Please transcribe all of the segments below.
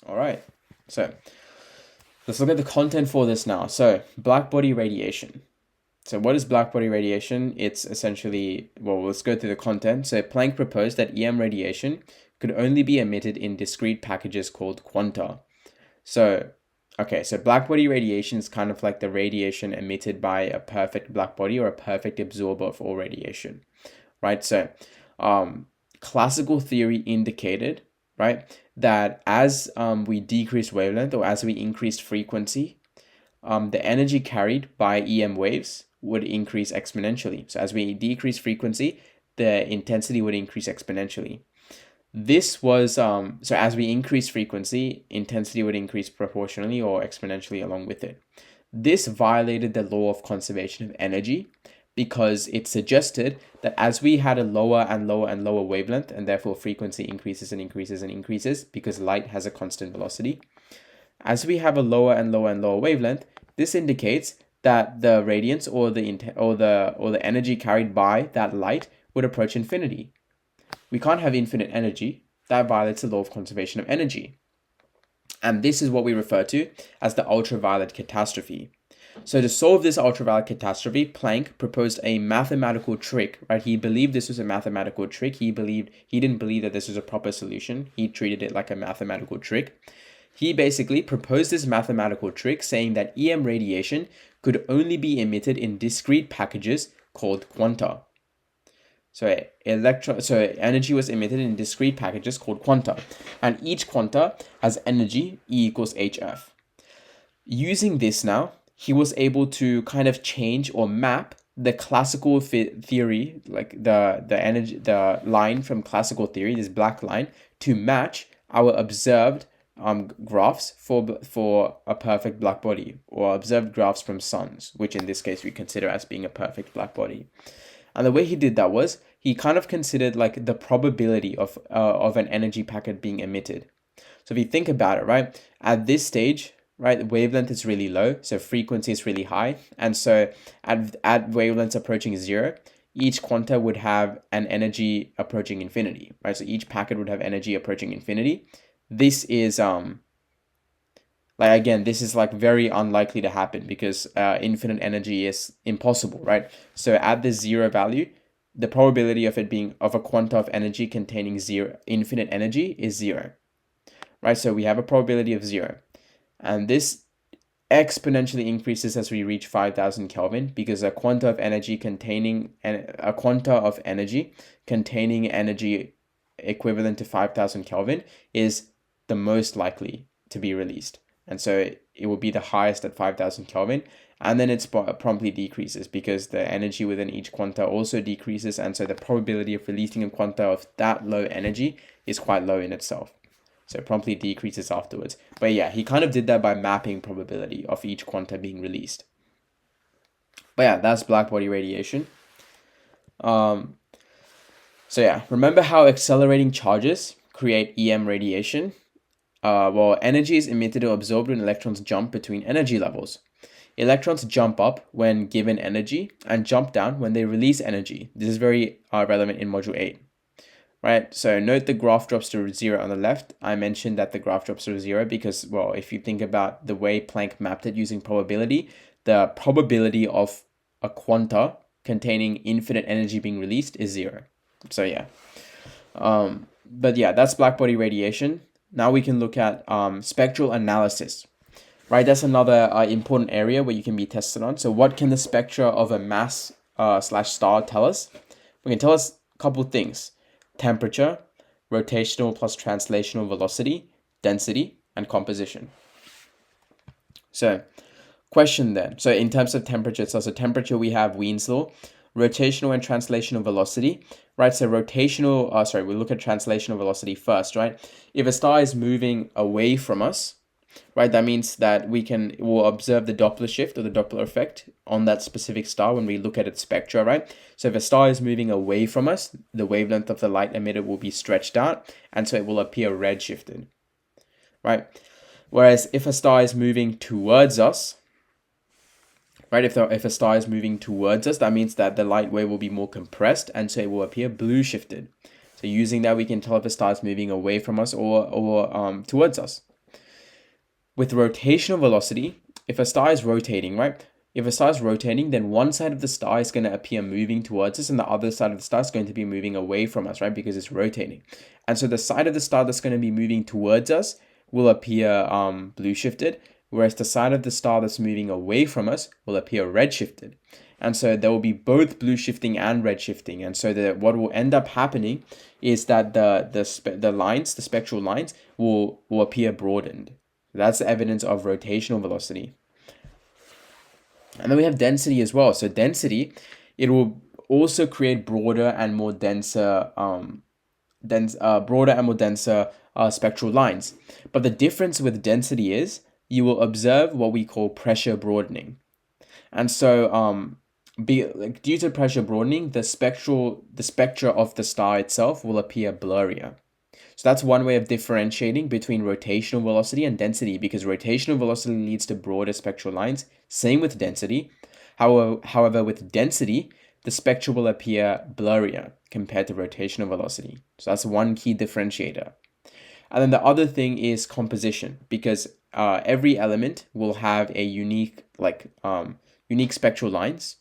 All right. So let's look at the content for this now. So black body radiation. So what is black body radiation? It's essentially, well, let's go through the content. So Planck proposed that EM radiation could only be emitted in discrete packages called quanta. So, okay, so black body radiation is kind of like the radiation emitted by a perfect black body or a perfect absorber of all radiation, right? So, classical theory indicated, right, that as we decrease wavelength or as we increase frequency, the energy carried by EM waves would increase exponentially. So as we decrease frequency, the intensity would increase exponentially. This was so as we increase frequency, intensity would increase proportionally or exponentially along with it. This violated the law of conservation of energy because it suggested that as we had a lower and lower and lower wavelength, and therefore frequency increases and increases and increases because light has a constant velocity, as we have a lower and lower and lower wavelength, this indicates that the radiance or the energy carried by that light would approach infinity. We can't have infinite energy. That violates the law of conservation of energy. And this is what we refer to as the ultraviolet catastrophe. So to solve this ultraviolet catastrophe, Planck proposed a mathematical trick, right? He believed this was a mathematical trick. He didn't believe that this was a proper solution. He treated it like a mathematical trick. He basically proposed this mathematical trick saying that EM radiation could only be emitted in discrete packages called quanta. So energy was emitted in discrete packages called quanta, and each quanta has energy E equals hf. Using this now, he was able to kind of change or map the classical theory, like the line from classical theory, this black line, to match our observed graphs for a perfect black body, or observed graphs from suns, which in this case we consider as being a perfect black body. And the way he did that was he kind of considered like the probability of an energy packet being emitted. So if you think about it, right, at this stage, right, wavelength is really low, so frequency is really high, and so at wavelengths approaching zero, each quanta would have an energy approaching infinity, right? So each packet would have energy approaching infinity. This is this is like very unlikely to happen because infinite energy is impossible, right? So at the zero value, the probability of it being of a quanta of energy containing zero infinite energy is zero, right? So we have a probability of zero, and this exponentially increases as we reach 5,000 Kelvin because a quanta of energy containing energy equivalent to 5,000 Kelvin is the most likely to be released. And so it will be the highest at 5,000 Kelvin, and then it promptly decreases because the energy within each quanta also decreases, and so the probability of releasing a quanta of that low energy is quite low in itself. So it promptly decreases afterwards. But yeah, he kind of did that by mapping probability of each quanta being released. But yeah, that's black body radiation. So yeah, remember how accelerating charges create EM radiation? Energy is emitted or absorbed when electrons jump between energy levels. Electrons jump up when given energy and jump down when they release energy. This is very relevant in Module 8. Right, so note the graph drops to zero on the left. I mentioned that the graph drops to zero because, well, if you think about the way Planck mapped it using probability, the probability of a quanta containing infinite energy being released is zero. So yeah, but yeah, that's black body radiation. Now we can look at spectral analysis. Right, that's another important area where you can be tested on. So what can the spectra of a mass slash star tell us? We can tell us a couple things: temperature, rotational plus translational velocity, density, and composition. So, question then. So in terms of temperature, so temperature we have Wien's law, rotational and translational velocity, right? So we look at translational velocity first, right? If a star is moving away from us, right, that means that we'll observe the Doppler shift or the Doppler effect on that specific star when we look at its spectra, right? So if a star is moving away from us, the wavelength of the light emitted will be stretched out, and so it will appear redshifted, right? Whereas if a star is moving towards us, right, if a star is moving towards us, that means that the light wave will be more compressed, and so it will appear blue shifted. So using that, we can tell if a star is moving away from us or towards us. with rotational velocity, if a star is rotating, right? If a star is rotating, then one side of the star is going to appear moving towards us and the other side of the star is going to be moving away from us, right? Because it's rotating. And so the side of the star that's going to be moving towards us will appear blue shifted, whereas the side of the star that's moving away from us will appear red shifted. And so there will be both blue shifting and red shifting. And so what will end up happening is that the spectral lines will appear broadened. That's the evidence of rotational velocity. And then we have density as well. So density, it will also create broader and more denser spectral lines. But the difference with density is you will observe what we call pressure broadening. And so due to pressure broadening, the spectra of the star itself will appear blurrier. So that's one way of differentiating between rotational velocity and density, because rotational velocity leads to broader spectral lines. Same with density. However, with density, the spectra will appear blurrier compared to rotational velocity. So that's one key differentiator. And then the other thing is composition, because every element will have a unique spectral lines,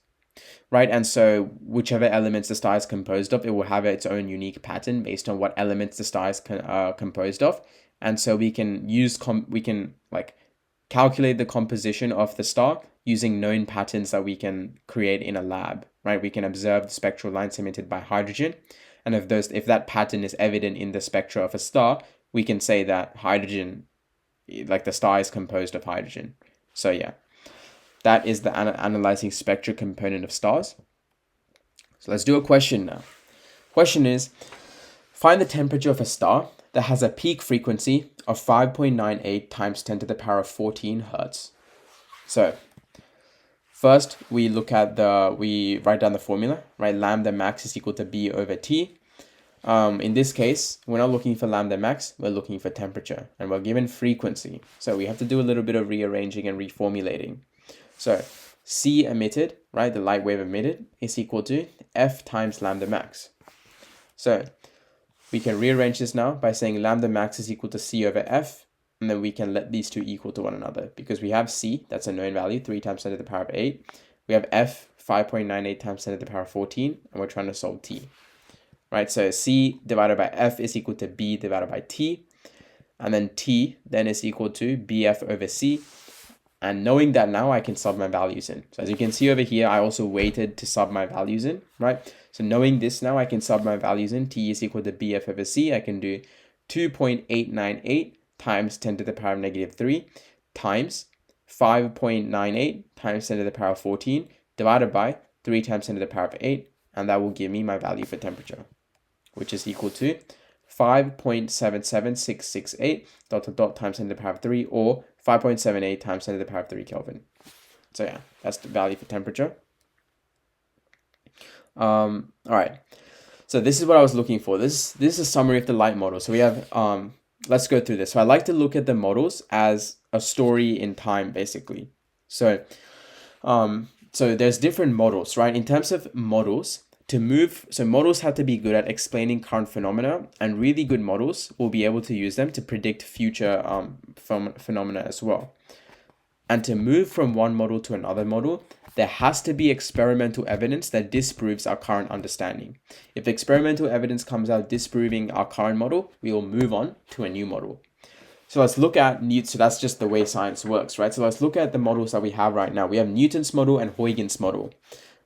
right? And so whichever elements the star is composed of, it will have its own unique pattern based on what elements the star is composed of. And so we can calculate the composition of the star using known patterns that we can create in a lab, right? We can observe the spectral lines emitted by hydrogen. And if that pattern is evident in the spectra of a star, we can say that hydrogen, like the star is composed of hydrogen. So yeah. That is the analyzing spectra component of stars. So let's do a question now. Question is, find the temperature of a star that has a peak frequency of 5.98 times 10 to the power of 14 hertz. So first we write down the formula, right? Lambda max is equal to B over T. In this case, we're not looking for lambda max, we're looking for temperature, and we're given frequency. So we have to do a little bit of rearranging and reformulating. So C emitted, right, the light wave emitted, is equal to F times lambda max. So we can rearrange this now by saying lambda max is equal to C over F, and then we can let these two equal to one another, because we have C, that's a known value, 3 times 10 to the power of 8. We have F, 5.98 times 10 to the power of 14, and we're trying to solve T. Right, so C divided by F is equal to B divided by T, and then T then is equal to BF over C. And knowing that now, I can sub my values in. So as you can see over here, I also waited to sub my values in, right? So knowing this now, I can sub my values in. T is equal to BF over C. I can do 2.898 times 10 to the power of negative 3 times 5.98 times 10 to the power of 14 divided by 3 times 10 to the power of 8. And that will give me my value for temperature, which is equal to 5.77668 ... times 10 to the power of 3, or 5.78 times 10 to the power of 3 Kelvin. So yeah, that's the value for temperature. All right. So this is what I was looking for. This is a summary of the light model. So we have, let's go through this. So I like to look at the models as a story in time, basically. So there's different models, right? In terms of models, models have to be good at explaining current phenomena, and really good models will be able to use them to predict future phenomena as well. And to move from one model to another model, there has to be experimental evidence that disproves our current understanding. If experimental evidence comes out disproving our current model, we will move on to a new model. So let's look at so that's just the way science works, right? So let's look at the models that we have right now. We have Newton's model and Huygens model,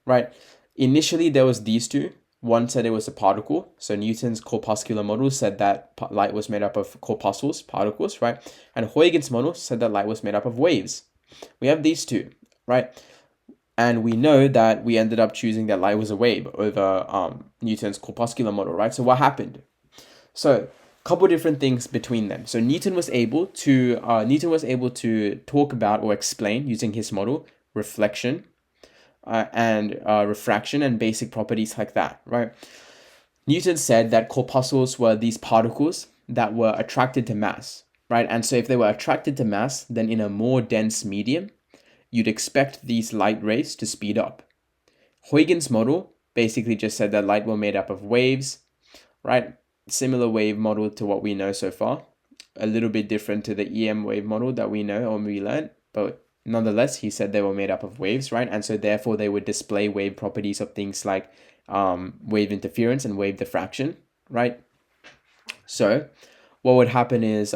right? Initially, there was these two. One said it was a particle. So Newton's corpuscular model said that light was made up of corpuscles, particles, right? And Huygens' model said that light was made up of waves. We have these two, right? And we know that we ended up choosing that light was a wave over Newton's corpuscular model, right? So what happened? So a couple different things between them. So Newton was able to talk about or explain, using his model, reflection, and refraction and basic properties like that, right? Newton said that corpuscles were these particles that were attracted to mass, right? And so if they were attracted to mass, then in a more dense medium, you'd expect these light rays to speed up. Huygens' model basically just said that light were made up of waves, right? Similar wave model to what we know so far. a little bit different to the EM wave model that we know or we learned, but nonetheless, he said they were made up of waves, right? And so therefore they would display wave properties of things like wave interference and wave diffraction, right? So what would happen is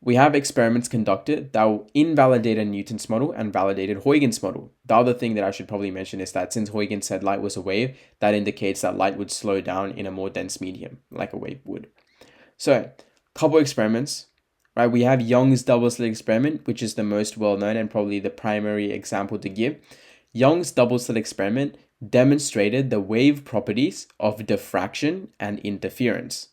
we have experiments conducted that invalidated Newton's model and validated Huygens' model. The other thing that I should probably mention is that since Huygens said light was a wave, that indicates that light would slow down in a more dense medium, like a wave would. So, couple experiments, right? We have Young's double slit experiment, which is the most well-known and probably the primary example to give. Young's double slit experiment demonstrated the wave properties of diffraction and interference.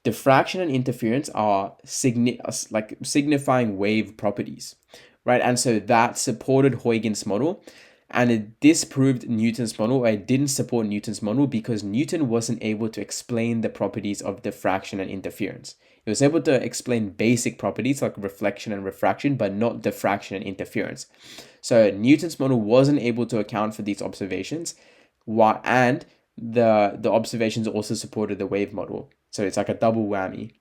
Diffraction and interference are signifying wave properties, right? And so that supported Huygens' model, and it disproved Newton's model, or it didn't support Newton's model because Newton wasn't able to explain the properties of diffraction and interference. He was able to explain basic properties like reflection and refraction, but not diffraction and interference. So Newton's model wasn't able to account for these observations, and the observations also supported the wave model. So it's like a double whammy.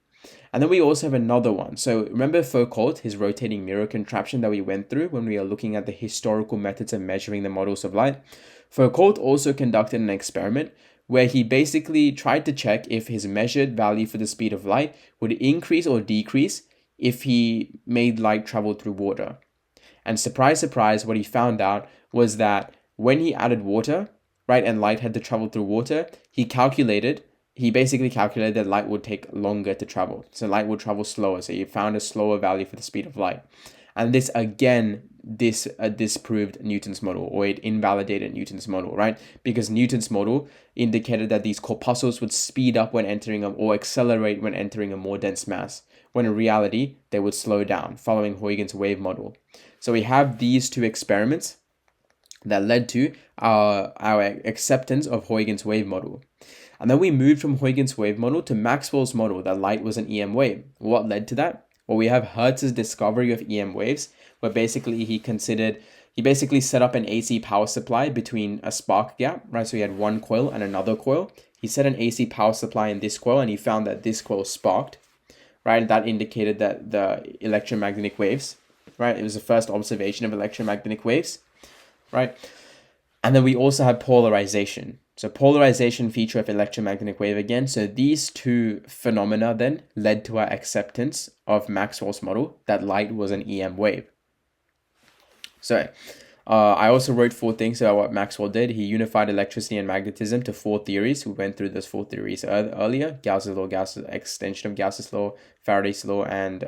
And then we also have another one. So remember Foucault, his rotating mirror contraption that we went through when we are looking at the historical methods of measuring the models of light? Foucault also conducted an experiment where he basically tried to check if his measured value for the speed of light would increase or decrease if he made light travel through water. And surprise, surprise, what he found out was that when he added water, right, and light had to travel through water, he basically calculated that light would take longer to travel. So light would travel slower. So he found a slower value for the speed of light. And this again, disproved Newton's model, or it invalidated Newton's model, right? Because Newton's model indicated that these corpuscles would speed up when entering or accelerate when entering a more dense mass, when in reality, they would slow down, following Huygens' wave model. So we have these two experiments that led to our acceptance of Huygens' wave model. And then we moved from Huygens' wave model to Maxwell's model that light was an EM wave. What led to that? Well, we have Hertz's discovery of EM waves, where basically he basically set up an AC power supply between a spark gap, right? So he had one coil and another coil. He set an AC power supply in this coil and he found that this coil sparked, right? And that indicated that the electromagnetic waves, right? It was the first observation of electromagnetic waves, right? And then we also have polarization. So polarization feature of electromagnetic wave again. So these two phenomena then led to our acceptance of Maxwell's model that light was an EM wave. So I also wrote 4 things about what Maxwell did. He unified electricity and magnetism to 4 theories. We went through those 4 theories earlier. Gauss's law, extension of Gauss's law, Faraday's law, and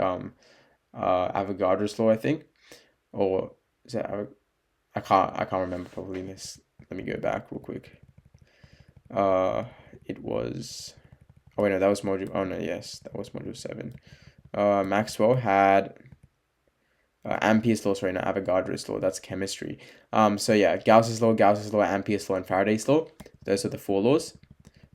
Avogadro's law, I think. Or is that I can't remember probably this. Let me go back real quick. It was, oh wait, no, that was module, oh no, yes, that was module 7. Maxwell had Ampere's law, sorry, not Avogadro's law, that's chemistry. So yeah, Gauss's law, Ampere's law, and Faraday's law. Those are the 4 laws.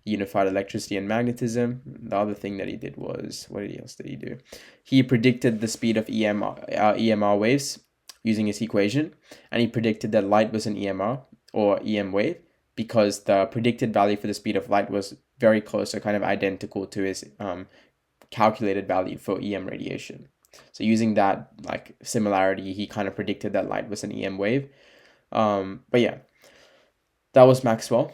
Unified electricity and magnetism. The other thing that he did was, what else did he do? He predicted the speed of EMR waves using his equation, and he predicted that light was an EMR or EM wave, because the predicted value for the speed of light was very close or kind of identical to his calculated value for EM radiation. So using that like similarity, he kind of predicted that light was an EM wave. But yeah, that was Maxwell.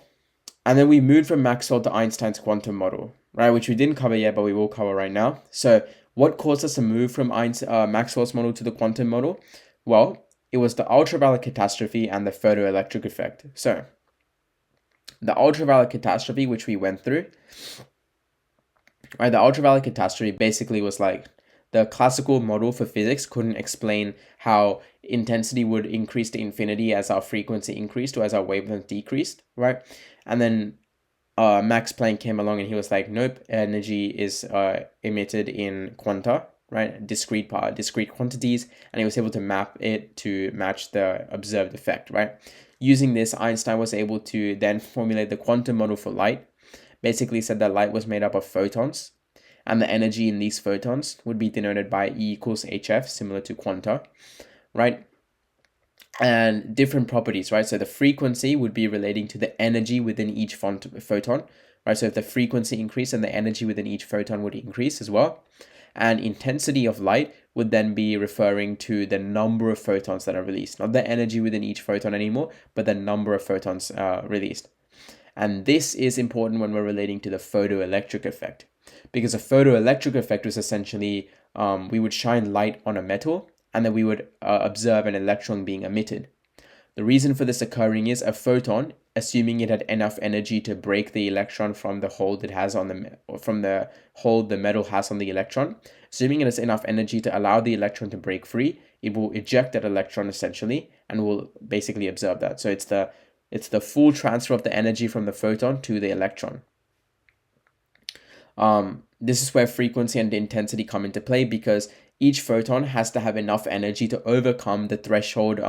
And then we moved from Maxwell to Einstein's quantum model, right? Which we didn't cover yet, but we will cover right now. So what caused us to move from Maxwell's model to the quantum model? Well, it was the ultraviolet catastrophe and the photoelectric effect. So the ultraviolet catastrophe, which we went through, right? The ultraviolet catastrophe basically was like the classical model for physics couldn't explain how intensity would increase to infinity as our frequency increased or as our wavelength decreased, right? And then Max Planck came along and he was like, nope, energy is emitted in quanta, right? Discrete quantities, and he was able to map it to match the observed effect, right? Using this, Einstein was able to then formulate the quantum model for light. Basically said that light was made up of photons, and the energy in these photons would be denoted by E equals hf, similar to quanta, right? And different properties, right? So the frequency would be relating to the energy within each photon, right? So if the frequency increased, then the energy within each photon would increase as well. And intensity of light would then be referring to the number of photons that are released, not the energy within each photon anymore, but the number of photons released. And this is important when we're relating to the photoelectric effect, because a photoelectric effect was essentially we would shine light on a metal and then we would observe an electron being emitted. The reason for this occurring is a photon, assuming it had enough energy to break the electron from the hold it has on the hold the metal has on the electron, assuming it has enough energy to allow the electron to break free, it will eject that electron essentially and will basically absorb that. So it's the full transfer of the energy from the photon to the electron. This is where frequency and intensity come into play, because each photon has to have enough energy to overcome the threshold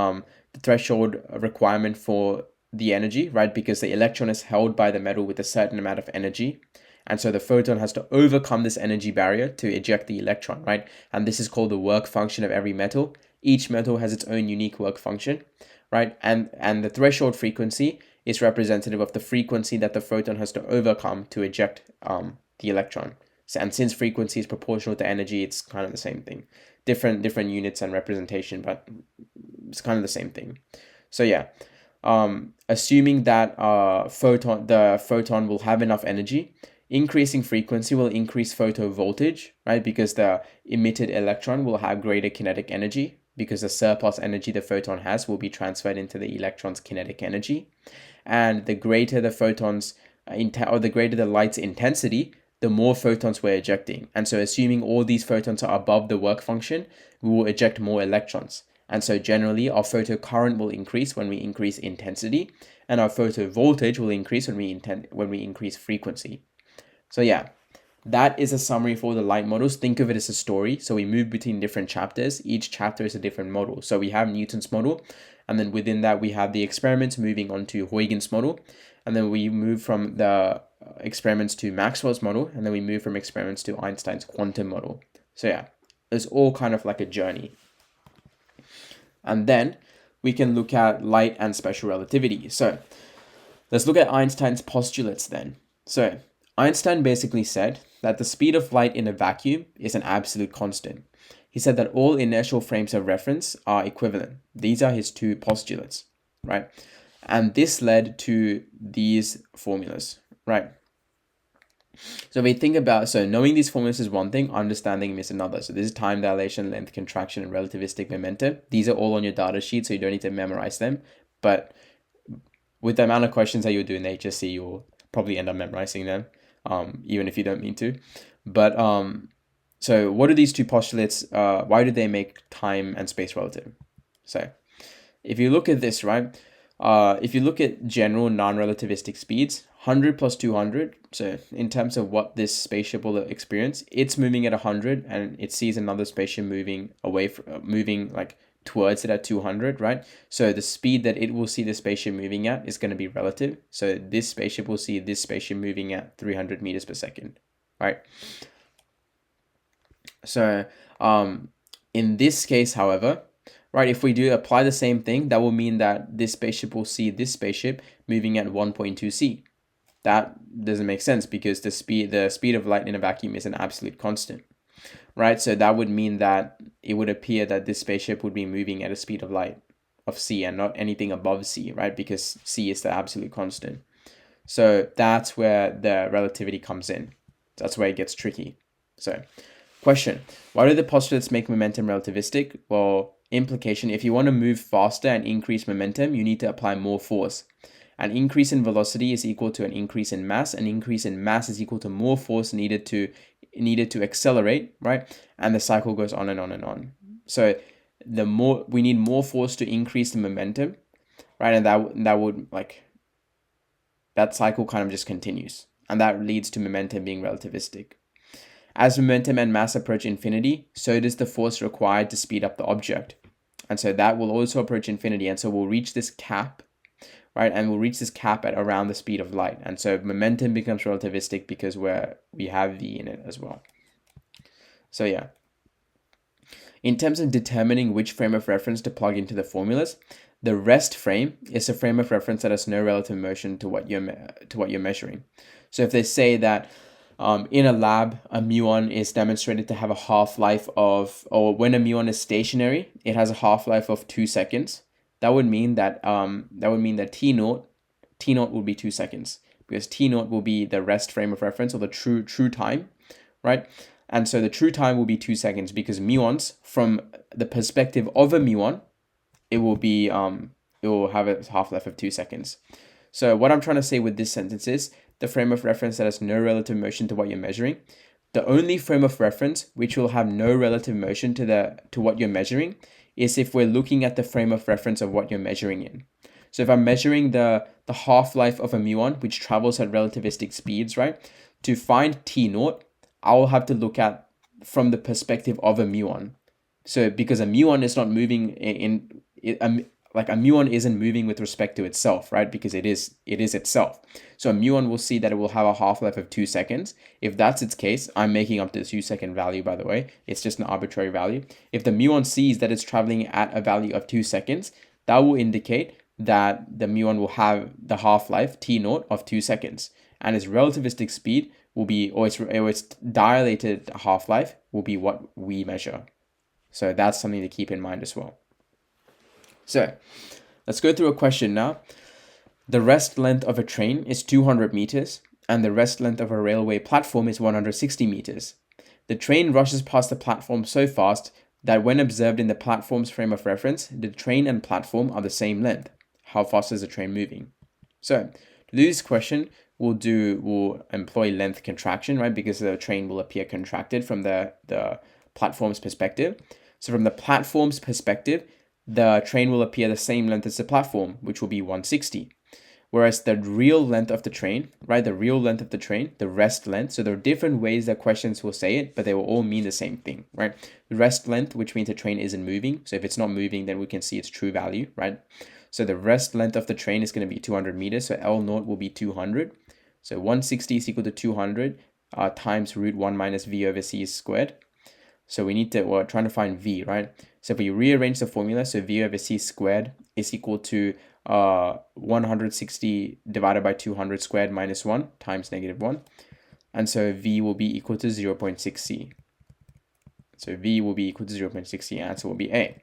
requirement for the energy, right? Because the electron is held by the metal with a certain amount of energy. And so the photon has to overcome this energy barrier to eject the electron, right? And this is called the work function of every metal. Each metal has its own unique work function, right? And the threshold frequency is representative of the frequency that the photon has to overcome to eject the electron. And since frequency is proportional to energy, it's kind of the same thing. Different units and representation, but it's kind of the same thing. So yeah, assuming that the photon will have enough energy, increasing frequency will increase photovoltage, right? Because the emitted electron will have greater kinetic energy, because the surplus energy the photon has will be transferred into the electron's kinetic energy. And the greater the photons, the greater the light's intensity, the more photons we're ejecting. And so assuming all these photons are above the work function, we will eject more electrons. And so generally our photocurrent will increase when we increase intensity, and our photovoltage will increase when we increase frequency. So yeah, that is a summary for the light models. Think of it as a story. So we move between different chapters. Each chapter is a different model. So we have Newton's model, and then within that we have the experiments moving on to Huygens model, and then we move from the experiments to Maxwell's model, and then we move from experiments to Einstein's quantum model. So yeah, it's all kind of like a journey. And then we can look at light and special relativity. So let's look at Einstein's postulates then. So Einstein basically said that the speed of light in a vacuum is an absolute constant. He said that all inertial frames of reference are equivalent. These are his two postulates, right? And this led to these formulas, right? So we think about, so knowing these formulas is one thing, understanding them is another. So this is time dilation, length contraction, and relativistic momentum. These are all on your data sheet, so you don't need to memorize them. But with the amount of questions that you do in HSC, you'll probably end up memorizing them, even if you don't mean to. But so what are these two postulates? Why do they make time and space relative? So if you look at this, right? If you look at general non-relativistic speeds, 100 plus 200, so in terms of what this spaceship will experience, it's moving at 100 and it sees another spaceship moving away from, moving like towards it at 200, right? So the speed that it will see the spaceship moving at is going to be relative. So this spaceship will see this spaceship moving at 300 meters per second, right? So in this case, however, right, if we do apply the same thing, that will mean that this spaceship will see this spaceship moving at 1.2 c. That doesn't make sense because the speed of light in a vacuum is an absolute constant, right? So that would mean that it would appear that this spaceship would be moving at a speed of light of c and not anything above c, right? Because c is the absolute constant. So that's where the relativity comes in. That's where it gets tricky. So question, why do the postulates make momentum relativistic? Well, implication, if you want to move faster and increase momentum, you need to apply more force. An increase in velocity is equal to an increase in mass. An increase in mass is equal to more force needed to accelerate, right? And the cycle goes on and on and on. So the more we need more force to increase the momentum, right? And that would like that cycle kind of just continues, and that leads to momentum being relativistic. As momentum and mass approach infinity, so does the force required to speed up the object. And so that will also approach infinity. And so we'll reach this cap, right? And we'll reach this cap at around the speed of light. And so momentum becomes relativistic because we have v in it as well. So yeah. In terms of determining which frame of reference to plug into the formulas, the rest frame is a frame of reference that has no relative motion to what you're measuring. So if they say that In a lab, a muon is demonstrated to have a half-life of, or when a muon is stationary, it has a half-life of 2 seconds. That would mean that T naught will be 2 seconds, because T naught will be the rest frame of reference, or the true time, right? And so the true time will be 2 seconds, because muons, from the perspective of a muon, it will have a half-life of 2 seconds. So what I'm trying to say with this sentence is the frame of reference that has no relative motion to what you're measuring. The only frame of reference which will have no relative motion to what you're measuring is if we're looking at the frame of reference of what you're measuring in. So if I'm measuring the half-life of a muon, which travels at relativistic speeds, right? To find T naught, I will have to look at from the perspective of a muon. So because a muon is not moving like a muon isn't moving with respect to itself, right? Because it is itself. So a muon will see that it will have a half-life of 2 seconds. If that's its case, I'm making up the 2-second value, by the way. It's just an arbitrary value. If the muon sees that it's traveling at a value of 2 seconds, that will indicate that the muon will have the half-life T naught of 2 seconds. And its relativistic speed will be, or its dilated half-life will be what we measure. So that's something to keep in mind as well. So let's go through a question now. The rest length of a train is 200 meters and the rest length of a railway platform is 160 meters. The train rushes past the platform so fast that when observed in the platform's frame of reference, the train and platform are the same length. How fast is the train moving? So to do this question, we'll employ length contraction, right? Because the train will appear contracted from the platform's perspective. So from the platform's perspective, the train will appear the same length as the platform, which will be 160. Whereas the real length of the train, right? The real length of the train, the rest length. So there are different ways that questions will say it, but they will all mean the same thing, right? The rest length, which means the train isn't moving. So if it's not moving, then we can see its true value, right? So the rest length of the train is going to be 200 meters. So L naught will be 200. So 160 is equal to 200 times root 1 minus V over C squared. So we're trying to find V, right? So if we rearrange the formula, so V over C squared is equal to 160 divided by 200 squared minus 1 times -1. And so V will be equal to 0.6C. So V will be equal to 0.6C. Answer will be A.